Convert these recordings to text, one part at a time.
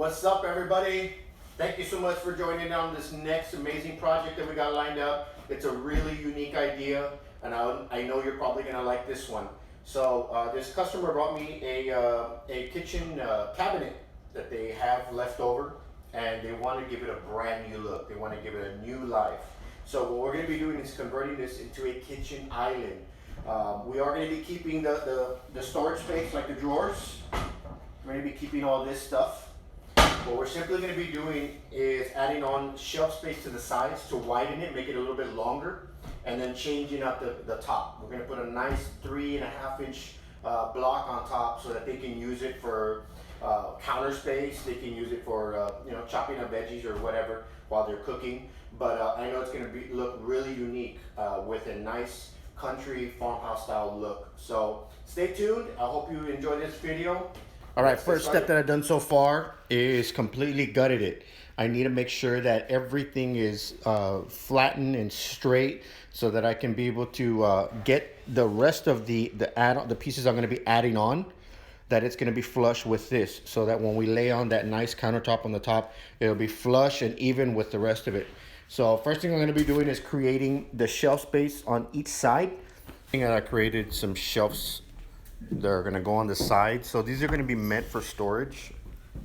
What's up, everybody? Thank you so much for joining on this next amazing project that we got lined up. It's a really unique idea, and I know you're probably gonna like this one. So this customer brought me a kitchen cabinet that they have left over, and they want to give it a brand new look. They want to give it a new life. So what we're going to be doing is converting this into a kitchen island. We are going to be keeping the storage space, like the drawers. We're going to be keeping all this stuff. What we're simply going to be doing is adding on shelf space to the sides to widen it, make it a little bit longer, and then changing out the top. We're going to put a nice 3.5-inch block on top so that they can use it for counter space. They can use it for chopping up veggies or whatever while they're cooking. But I know it's going to look really unique with a nice country farmhouse style look. So stay tuned. I hope you enjoy this video. All right, first step that I've done so far is completely gutted it. I need to make sure that everything is flattened and straight so that I can be able to get the rest of the pieces I'm going to be adding on, that it's going to be flush with this, so that when we lay on that nice countertop on the top, it'll be flush and even with the rest of it. So first thing I'm going to be doing is creating the shelf space on each side. I created some shelves. They're going to go on the side. So these are going to be meant for storage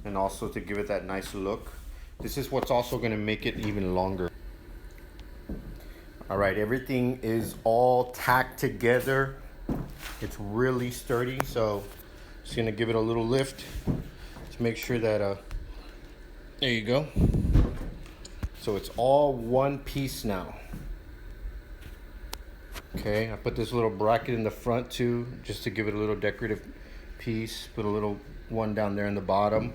and also to give it that nice look. This is what's also going to make it even longer. All right, everything is all tacked together. It's really sturdy, so just going to give it a little lift to make sure that, there you go. So it's all one piece now. Okay, I put this little bracket in the front too, just to give it a little decorative piece. Put a little one down there in the bottom.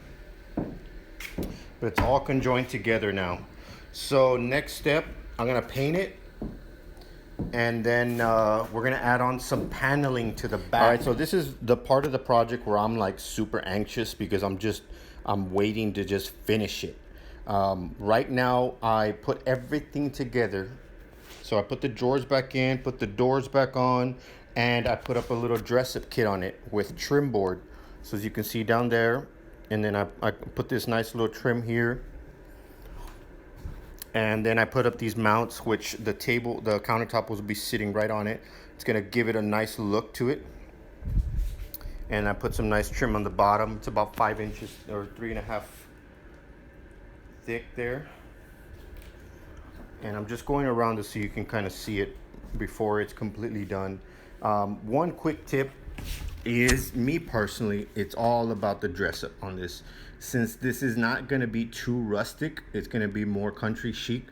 But it's all conjoined together now. So next step, I'm gonna paint it. And then we're gonna add on some paneling to the back. All right, so this is the part of the project where I'm like super anxious because I'm waiting to just finish it. Right now, I put everything together. So I put the drawers back in, put the doors back on, and I put up a little dress-up kit on it with trim board. So as you can see down there, and then I put this nice little trim here. And then I put up these mounts, which the countertop will be sitting right on it. It's gonna give it a nice look to it. And I put some nice trim on the bottom. It's about 5 inches or 3.5 thick there. And I'm just going around this so you can kind of see it before it's completely done. One quick tip is, me personally, it's all about the dress up on this. Since this is not going to be too rustic, it's going to be more country chic.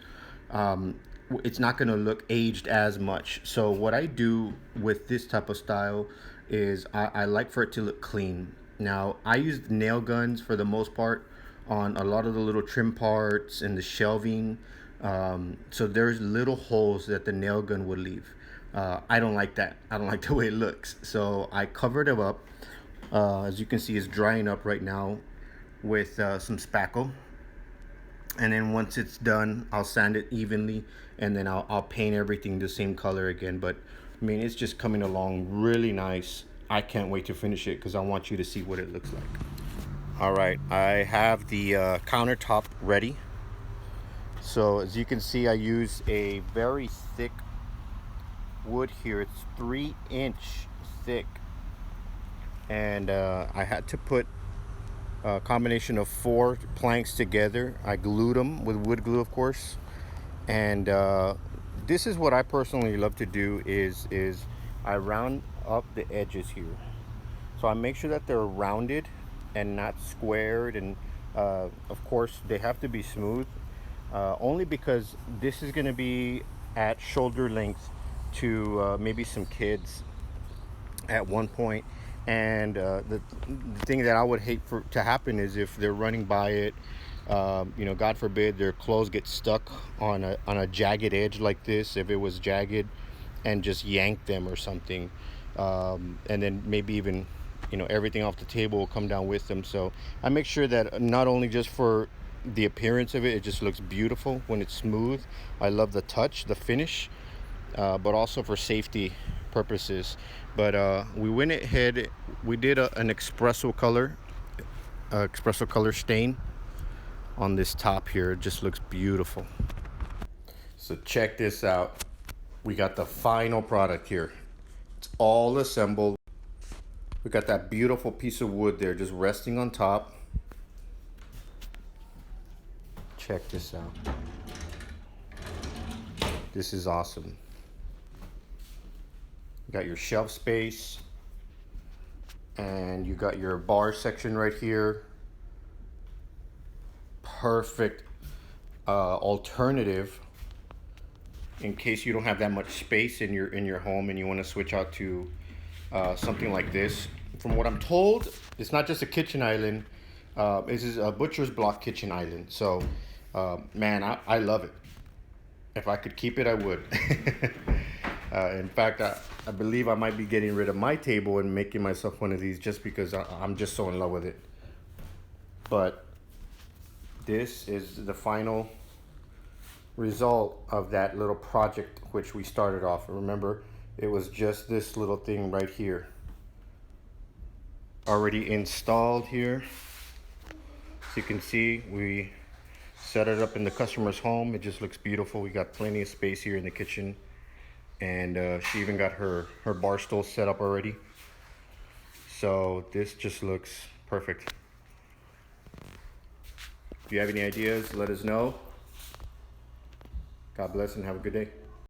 It's not going to look aged as much. So what I do with this type of style is I like for it to look clean. Now, I use nail guns for the most part on a lot of the little trim parts and the shelving. So there's little holes that the nail gun would leave. I don't like that. I don't like the way it looks. So I covered it up. As you can see, it's drying up right now with some spackle. And then once it's done, I'll sand it evenly, and then I'll paint everything the same color again. But I mean, it's just coming along really nice. I can't wait to finish it because I want you to see what it looks like. All right, I have the countertop ready. So as you can see, I use a very thick wood here. It's 3-inch thick. And I had to put a combination of 4 planks together. I glued them with wood glue, of course. And this is what I personally love to do is I round up the edges here. So I make sure that they're rounded and not squared. And of course, they have to be smooth. Only because this is going to be at shoulder length to maybe some kids at one point. And the thing that I would hate to happen is if they're running by it, God forbid, their clothes get stuck on a jagged edge like this, if it was jagged, and just yank them or something. And then maybe even, everything off the table will come down with them. So I make sure that not only just for the appearance of it, it just looks beautiful when it's smooth. I love the touch, the finish, but also for safety purposes. But we did an espresso color stain on this top here. It just looks beautiful. So check this out. We got the final product here. It's all assembled. We got that beautiful piece of wood there just resting on top. Check this out. This is awesome. You got your shelf space, and you got your bar section right here. Perfect alternative in case you don't have that much space in your home and you want to switch out to something like this. From what I'm told, it's not just a kitchen island. This is a butcher's block kitchen island. So, man, I love it. If I could keep it, I would. In fact, I believe I might be getting rid of my table and making myself one of these just because I'm just so in love with it. But this is the final result of that little project which we started off. Remember, it was just this little thing right here. Already installed here. As you can see, we set it up in the customer's home. It just looks beautiful. We got plenty of space here in the kitchen. And she even got her bar stool set up already. So this just looks perfect. If you have any ideas, let us know. God bless and have a good day.